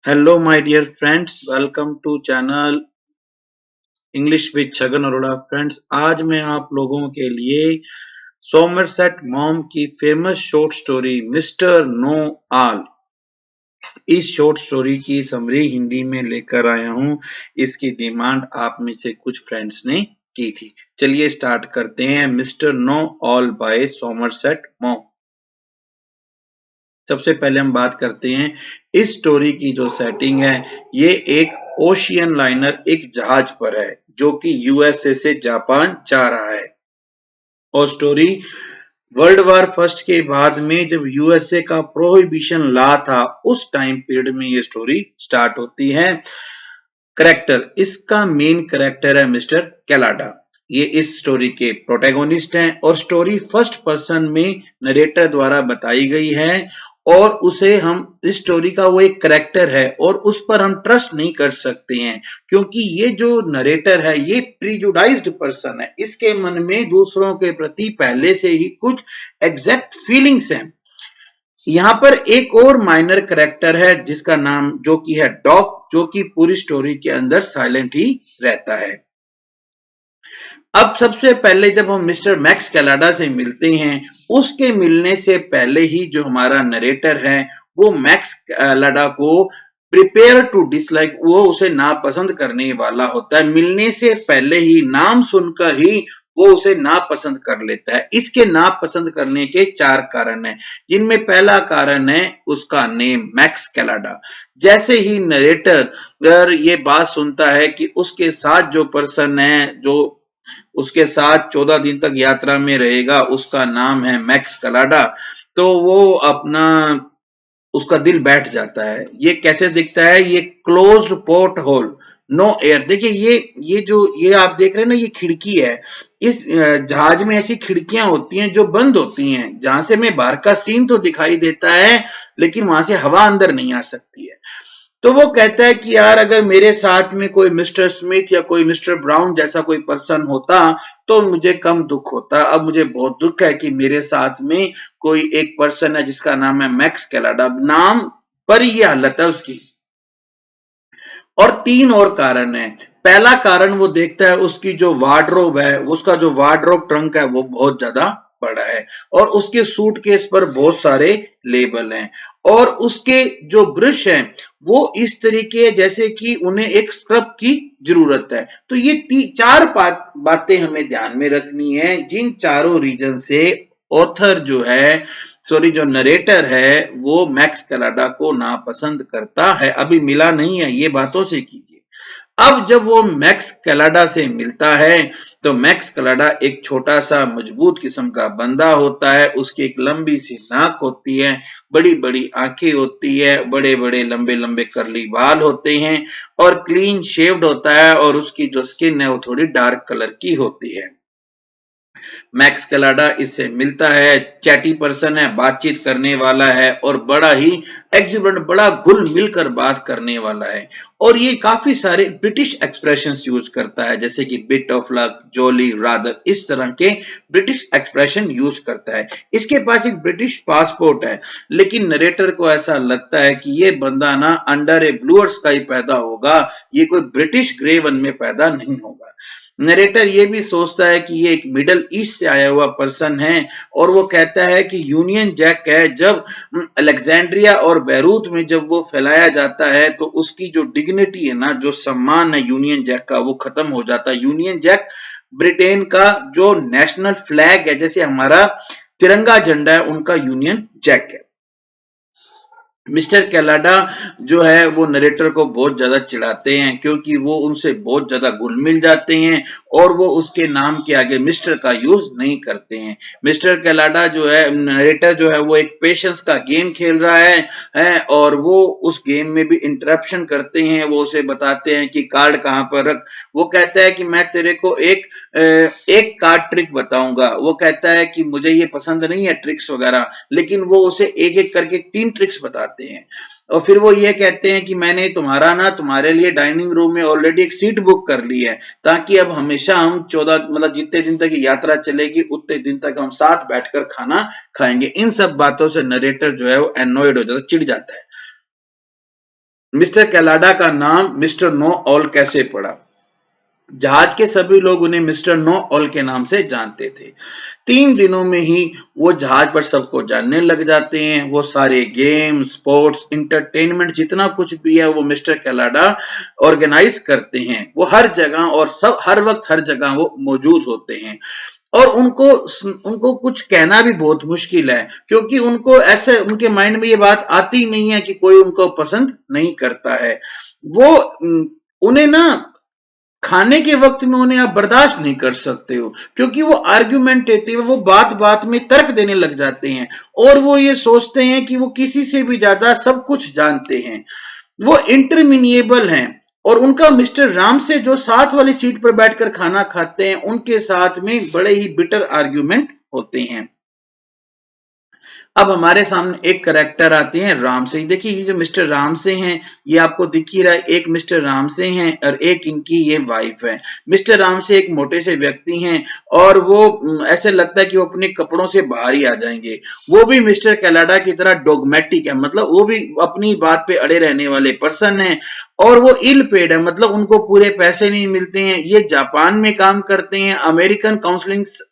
Hello, my dear friends. Welcome to channel English with Chhagan Arora friends. आज मैं आप लोगों के लिए सोमरसेट मॉम की famous short story mister Know all, इस शॉर्ट स्टोरी की समरी हिंदी में लेकर आया हूं। इसकी डिमांड आप में से कुछ फ्रेंड्स ने की थी। चलिए स्टार्ट करते हैं। Mister Know All by Somerset Maugham. सबसे पहले हम बात करते हैं इस स्टोरी की जो सेटिंग है। ये एक ओशियन लाइनर, एक जहाज पर है जो कि यूएसए से जापान जा रहा है। और स्टोरी वर्ल्ड वार फर्स्ट के बाद में जब यूएसए का प्रोहिबिशन लॉ था, उस टाइम पीरियड में ये स्टोरी स्टार्ट होती है। करेक्टर, इसका मेन करेक्टर है मिस्टर कैलाडा। ये इस स्टोरी के प्रोटैगोनिस्ट हैं और स्टोरी फर्स्ट पर्सन में नरेटर द्वारा बताई गई है। और उसे हम इस स्टोरी का वो एक करेक्टर है और उस पर हम ट्रस्ट नहीं कर सकते हैं, क्योंकि ये जो नरेटर है ये प्रीजुडाइज्ड पर्सन है। इसके मन में दूसरों के प्रति पहले से ही कुछ एग्जैक्ट फीलिंग्स हैं। यहाँ पर एक और माइनर करेक्टर है जिसका नाम जो कि है डॉक, जो कि पूरी स्टोरी के अंदर साइलेंट ही रहता है। अब सबसे पहले जब हम मिस्टर मैक्स कैलाडा से मिलते हैं, उसके मिलने से पहले ही जो हमारा नरेटर है वो मैक्स कैलाडा को प्रिपेयर टू डिसलाइक, वो उसे नापसंद करने वाला होता है। मिलने से पहले ही, नाम सुनकर ही वो उसे नापसंद कर लेता है। इसके नापसंद करने के 4 कारण हैं, जिनमें पहला कारण है उसका नेम मैक्स कैलाडा। जैसे ही नरेटर ये बात सुनता है कि उसके साथ जो पर्सन है, जो उसके साथ 14 दिन तक यात्रा में रहेगा, उसका नाम है मैक्स कलाडा, तो वो अपना उसका दिल बैठ जाता है। ये कैसे दिखता है? ये closed porthole, no air. देखिए ये आप देख रहे हैं ना, ये खिड़की है। इस जहाज में ऐसी खिड़कियां होती हैं जो बंद होती हैं, जहां से हमें बाहर का सीन तो दिखाई देता है लेकिन वहां से हवा अंदर नहीं आ सकती है। तो वो कहता है कि यार अगर मेरे साथ में कोई मिस्टर स्मिथ या कोई मिस्टर ब्राउन जैसा कोई पर्सन होता तो मुझे कम दुख होता। अब मुझे बहुत दुख है कि मेरे साथ में कोई एक पर्सन है जिसका नाम है मैक्स कैलाडा। नाम पर ये हालत है उसकी। और 3 और कारण है। पहला कारण वो देखता है उसकी जो वार्डरोब है, उसका जो वार्डरोब ट्रंक है वो बहुत ज्यादा बड़ा है और उसके सूटकेस पर बहुत सारे लेबल हैं। और उसके जो ब्रश हैं वो इस तरीके जैसे कि उन्हें एक स्क्रब की जरूरत है। तो ये 4 बातें हमें ध्यान में रखनी है, जिन चारों रीजन से ऑथर जो है, सॉरी जो नरेटर है, वो मैक्स कैलाडा को नापसंद करता है। अभी मिला नहीं है, ये बातों से कीजिए। अब जब वो मैक्स कैलाडा से मिलता है तो मैक्स कैलाडा एक छोटा सा मजबूत किस्म का बंदा होता है। उसकी एक लंबी सी नाक होती है, बड़ी बड़ी आंखें होती है, बड़े बड़े लंबे लंबे करली बाल होते हैं और क्लीन शेव्ड होता है। और उसकी जो स्किन है वो थोड़ी डार्क कलर की होती है। मैक्स कैलाडा इससे मिलता है, चैटी पर्सन है, बातचीत करने वाला है और बड़ा ही एक्सिबरेंट, बड़ा घुल मिलकर बात करने वाला है। और ये काफी सारे ब्रिटिश एक्सप्रेशंस यूज करता है, जैसे कि bit of luck, jolly, rather, इस तरह के ब्रिटिश एक्सप्रेशन यूज करता है। इसके पास एक ब्रिटिश पासपोर्ट है, लेकिन नरेटर को ऐसा लगता है कि ये बंदा ना अंडर ए ब्लू स्काई पैदा होगा, ये कोई ब्रिटिश ग्रे वन में पैदा नहीं होगा। नरेटर ये भी सोचता है कि ये एक मिडल ईस्ट से आया हुआ पर्सन है और वो कहता है कि यूनियन जैक है, जब अलेक्जेंड्रिया और बैरूत में जब वो फैलाया जाता है तो उसकी जो डिग्निटी है ना, जो सम्मान है यूनियन जैक का, वो खत्म हो जाता है। यूनियन जैक ब्रिटेन का जो नेशनल फ्लैग है, जैसे हमारा तिरंगा झंडा है, उनका यूनियन जैक है। मिस्टर कैलाडा जो है वो नरेटर को बहुत ज्यादा चिढ़ाते हैं, क्योंकि वो उनसे बहुत ज्यादा घुल मिल जाते हैं और वो उसके नाम के आगे मिस्टर का यूज नहीं करते हैं। मिस्टर कैलाडा जो है, नरेटर जो है, वो एक पेशेंस का गेम खेल रहा है और वो उस गेम में भी इंटरप्शन करते हैं। वो उसे बताते हैं कि कार्ड कहाँ पर रख। वो कहता है कि मैं तेरे को एक कार्ड ट्रिक बताऊंगा। वो कहता है कि मुझे ये पसंद नहीं है ट्रिक्स वगैरह, लेकिन वो उसे एक एक करके 3 ट्रिक्स बताते हैं। और फिर वो ये कहते हैं कि मैंने तुम्हारे लिए डाइनिंग रूम में ऑलरेडी एक सीट बुक कर ली है, ताकि अब हमेशा हम 14 मतलब जितने दिन तक की यात्रा चलेगी उतने दिन तक हम साथ बैठकर खाना खाएंगे। इन सब बातों से नरेटर जो है वो एनॉयड हो जाता है, चिढ़ जाता है। मिस्टर कैलाडा का नाम मिस्टर नो ऑल कैसे पड़ा? जहाज के सभी लोग उन्हें मिस्टर नो ऑल के नाम से जानते थे। 3 दिनों में ही वो जहाज पर सबको जानने लग जाते हैं। वो सारे गेम, स्पोर्ट्स, इंटरटेनमेंट जितना कुछ भी है वो मिस्टर कैलाडा ऑर्गेनाइज करते हैं। वो हर जगह और सब हर वक्त हर जगह वो मौजूद होते हैं। और उनको उनको कुछ कहना भी बहुत मुश्किल है, क्योंकि उनको ऐसे उनके माइंड में ये बात आती नहीं है कि कोई उनको पसंद नहीं करता है। वो उन्हें ना खाने के वक्त में उन्हें आप बर्दाश्त नहीं कर सकते हो, क्योंकि वो आर्ग्यूमेंटेटिव, वो बात बात में तर्क देने लग जाते हैं और वो ये सोचते हैं कि वो किसी से भी ज्यादा सब कुछ जानते हैं। वो इंटरमिनिएबल हैं। और उनका मिस्टर राम से जो साथ वाली सीट पर बैठकर खाना खाते हैं उनके साथ में बड़े ही बिटर आर्ग्यूमेंट होते हैं। अब हमारे सामने एक करेक्टर आते हैं राम से। देखिए ये जो मिस्टर राम से हैं ये आपको दिख ही रहा है, एक मिस्टर राम से हैं और एक इनकी ये वाइफ है। मिस्टर राम से एक मोटे से व्यक्ति हैं और वो ऐसे लगता है कि वो अपने कपड़ों से बाहर ही आ जाएंगे। वो भी मिस्टर कैलाडा की तरह डोगमेटिक है, मतलब वो भी अपनी बात पे अड़े रहने वाले पर्सन हैं। और वो इल पेड है, मतलब उनको पूरे पैसे नहीं मिलते हैं। ये जापान में काम करते हैं, अमेरिकन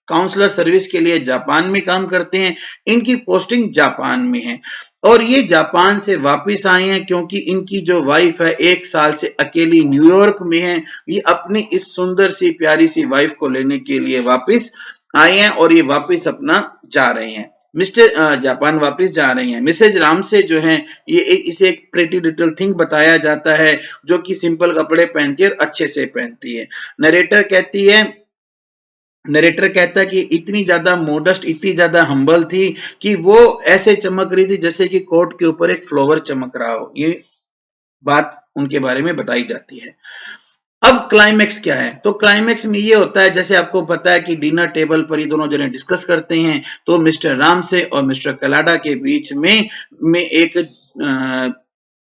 काउंसलर सर्विस के लिए जापान में काम करते हैं। इनकी पोस्टिंग जापान में है और ये जापान से वापस आए हैं क्योंकि इनकी जो वाइफ है 1 साल से अकेली न्यूयॉर्क में है। ये अपनी इस सुंदर सी प्यारी सी वाइफ को लेने के लिए वापस आए हैं और ये वापस अपना जा रहे हैं। मिस्टर जापान वापस जा रहे हैं। मिसेज राम से जो है ये इसे एक प्रेटी लिटिल थिंग बताया जाता है जो कि सिंपल कपड़े पहनती है और अच्छे से पहनती है। नरेटर कहता है कि इतनी ज्यादा मोडेस्ट, इतनी ज्यादा हम्बल थी कि वो ऐसे चमक रही थी जैसे कि कोट के ऊपर एक फ्लावर चमक रहा हो। ये बात उनके बारे में बताई जाती है। अब क्लाइमेक्स क्या है? तो क्लाइमेक्स में ये होता है, जैसे आपको पता है कि डिनर टेबल पर ये दोनों जने डिस्कस करते हैं तो मिस्टर राम से और मिस्टर कैलाडा के बीच में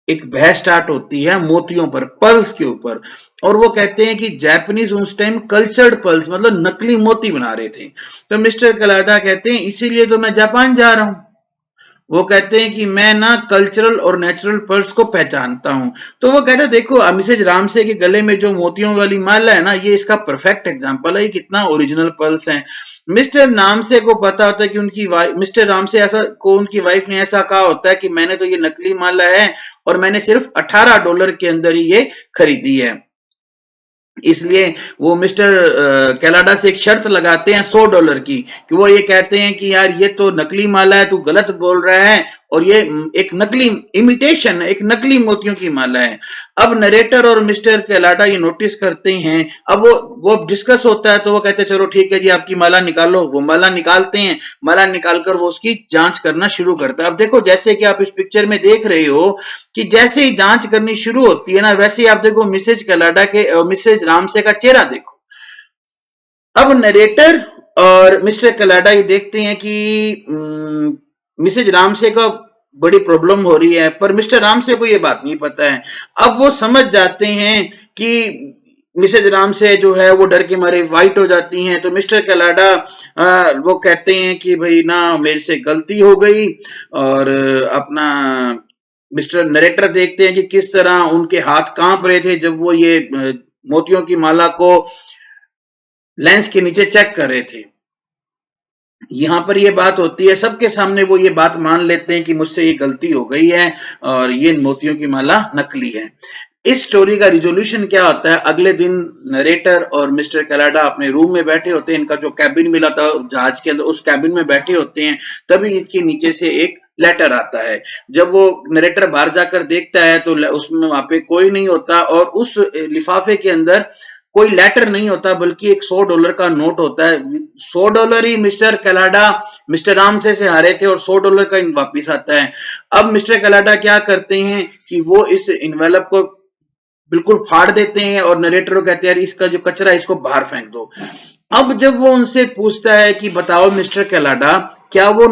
एक बहस स्टार्ट होती है मोतियों पर, पर्ल्स के ऊपर। और वो कहते हैं कि जापानीज उस टाइम कल्चर्ड पर्ल्स, मतलब नकली मोती बना रहे थे। तो मिस्टर कलाडा कहते हैं इसीलिए तो मैं जापान जा रहा हूं। वो कहते हैं कि मैं ना कल्चरल और नेचुरल पर्ल्स को पहचानता हूं। तो वो कहते हैं देखो मिसेज रामसे के गले में जो मोतियों वाली माला है ना, ये इसका परफेक्ट एग्जांपल है, ये कितना ओरिजिनल पर्ल्स है। मिस्टर रामसे को पता होता है कि मिस्टर रामसे ऐसा को उनकी वाइफ ने ऐसा कहा होता है कि मैंने तो ये नकली माला है और मैंने सिर्फ $18 के अंदर ही ये खरीदी है। इसलिए वो मिस्टर कैलाडा से एक शर्त लगाते हैं $100 की, कि वो ये कहते हैं कि यार ये तो नकली माला है, तू गलत बोल रहा है और ये एक नकली इमिटेशन है, एक नकली मोतियों की माला है। अब नरेटर और मिस्टर कैलाडा ये नोटिस करते हैं। अब वो डिस्कस होता है तो वो कहते हैं चलो ठीक है जी आपकी माला निकालो। वो माला निकालते हैं, माला निकालकर वो उसकी जांच करना शुरू करता है। अब देखो जैसे कि आप इस पिक्चर में देख रहे हो कि जैसे ही जांच करनी शुरू होती है ना, वैसे ही आप देखो मिसेज रामसे का चेहरा देखो। अब नरेटर और मिस्टर कलाडा ये देखते हैं कि मिसेज रामसे का बड़ी प्रॉब्लम हो रही है, पर मिस्टर रामसे को ये बात नहीं पता है। अब वो समझ जाते हैं कि मिसेज रामसे जो है वो डर के मारे वाइट हो जाती हैं। तो मिस्टर कलाडा वो कहते हैं कि भाई ना मेरे से गलती हो गई। और अपना मिस्टर नरेटर देखते हैं कि किस तरह उनके हाथ कांप रहे थे जब वो ये मोतियों की माला को लेंस के नीचे चेक कर रहे थे। यहां पर ये बात होती है, सबके सामने वो ये बात मान लेते हैं कि मुझसे ये गलती हो गई है और ये मोतियों की माला नकली है। इस स्टोरी का रिजोल्यूशन क्या होता है? अगले दिन नरेटर और मिस्टर कलाडा अपने रूम में बैठे होते हैं। इनका जो कैबिन मिला था जहाज के अंदर, उस कैबिन में बैठे होते हैं। तभी इसके नीचे से एक लेटर आता है। जब वो नरेटर बाहर जाकर देखता है तो उसमें वहां पे कोई नहीं होता और उस लिफाफे के अंदर कोई लेटर नहीं होता बल्कि एक $100 का नोट होता है। $100 ही मिस्टर कलाडा मिस्टर रामसे से हारे थे और $100 का वापिस आता है। अब मिस्टर कलाडा क्या करते हैं कि वो इस इन्वेलप को बिल्कुल फाड़ देते हैं और नरेटर को कहते हैं यार इसका जो कचरा है इसको बाहर फेंक दो। अब जब वो उनसे पूछता है कि बताओ मिस्टर कलाडा क्या वो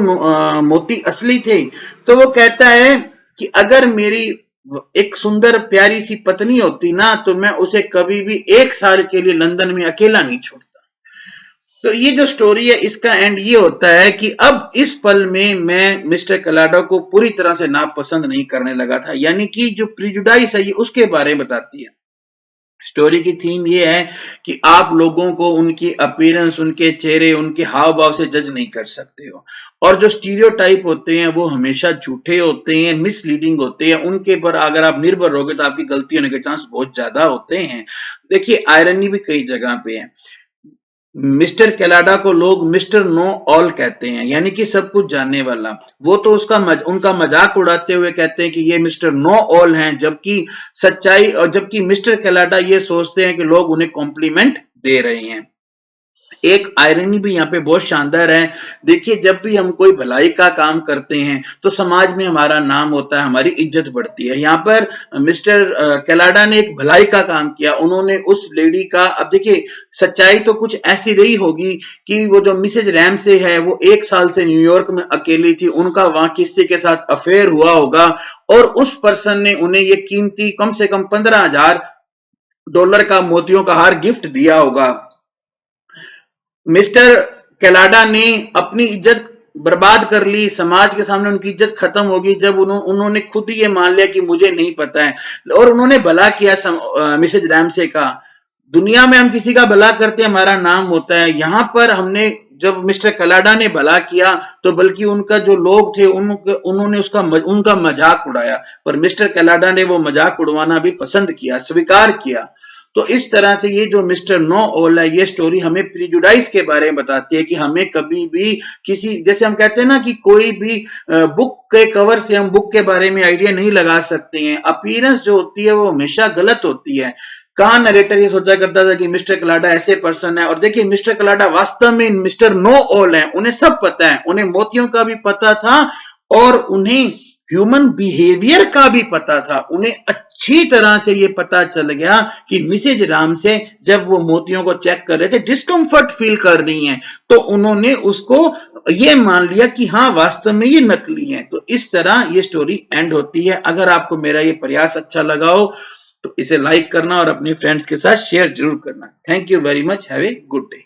मोती असली थे, तो वो कहता है कि अगर मेरी एक सुंदर प्यारी सी पत्नी होती ना तो मैं उसे कभी भी 1 साल के लिए लंदन में अकेला नहीं छोड़ता। तो ये जो स्टोरी है इसका एंड ये होता है कि अब इस पल में मैं मिस्टर कलाडा को पूरी तरह से नापसंद नहीं करने लगा था, यानी कि जो प्रिजुडाइस है ये उसके बारे में बताती है। स्टोरी की थीम ये है कि आप लोगों को उनकी अपीयरेंस, उनके चेहरे, उनके हाव भाव से जज नहीं कर सकते हो, और जो स्टीरियोटाइप होते हैं वो हमेशा झूठे होते हैं, मिसलीडिंग होते हैं, उनके पर अगर आप निर्भर रहोगे तो आपकी गलती होने के चांस बहुत ज्यादा होते हैं। देखिए आयरनी भी कई जगह पे है। मिस्टर कैलाडा को लोग मिस्टर नो ऑल कहते हैं, यानी कि सब कुछ जानने वाला। वो तो उनका मजाक उड़ाते हुए कहते हैं कि ये मिस्टर नो ऑल हैं, जबकि सच्चाई और जबकि मिस्टर कैलाडा ये सोचते हैं कि लोग उन्हें कॉम्प्लीमेंट दे रहे हैं। एक आयरनी भी यहाँ पे बहुत शानदार है। देखिए जब भी हम कोई भलाई का काम करते हैं तो समाज में हमारा नाम होता है, हमारी इज्जत बढ़ती है। यहाँ पर मिस्टर कैलाडा ने एक भलाई का काम किया, उन्होंने उस लेडी का, अब देखिए सच्चाई तो कुछ ऐसी रही होगी कि वो जो मिसेज रैमसे है वो 1 साल से न्यूयॉर्क में अकेली थी, उनका वहां किसी के साथ अफेयर हुआ होगा और उस पर्सन ने उन्हें ये कीमती कम से कम $15,000 का मोतियों का हार गिफ्ट दिया होगा। मिस्टर कैलाडा ने अपनी इज्जत बर्बाद कर ली, समाज के सामने उनकी इज्जत खत्म होगी जब उन्होंने खुद ये मान लिया कि मुझे नहीं पता है, और उन्होंने भला किया मिसेज रैमसे का। दुनिया में हम किसी का भला करते हैं हमारा नाम होता है, यहाँ पर हमने जब मिस्टर कलाडा ने भला किया तो बल्कि उनका जो लोग थे उन्होंने उनका मजाक उड़ाया, पर मिस्टर कलाडा ने वो मजाक उड़वाना भी पसंद किया, स्वीकार किया। तो इस तरह से ये जो मिस्टर नो ऑल है ये स्टोरी हमें प्रिजुडाइस के बारे में बताती है कि हमें कभी भी किसी, जैसे हम कहते हैं ना कि कोई भी बुक के कवर से हम बुक के बारे में आइडिया नहीं लगा सकते हैं। अपीयरेंस जो होती है वो हमेशा गलत होती है। कहां नरेटर ये सोचा करता था कि मिस्टर कलाडा ऐसे पर्सन है, और देखिए मिस्टर कलाडा वास्तव में मिस्टर नो ऑल है, उन्हें सब पता है, उन्हें मोतियों का भी पता था और उन्हें ह्यूमन बिहेवियर का भी पता था। उन्हें अच्छी तरह से ये पता चल गया कि मिसेज राम से जब वो मोतियों को चेक कर रहे थे डिस्कम्फर्ट फील कर रही हैं, तो उन्होंने उसको ये मान लिया कि हाँ वास्तव में ये नकली है। तो इस तरह ये स्टोरी एंड होती है। अगर आपको मेरा ये प्रयास अच्छा लगा हो तो इसे लाइक करना और अपने फ्रेंड्स के साथ शेयर जरूर करना। Thank you very much, have a good day.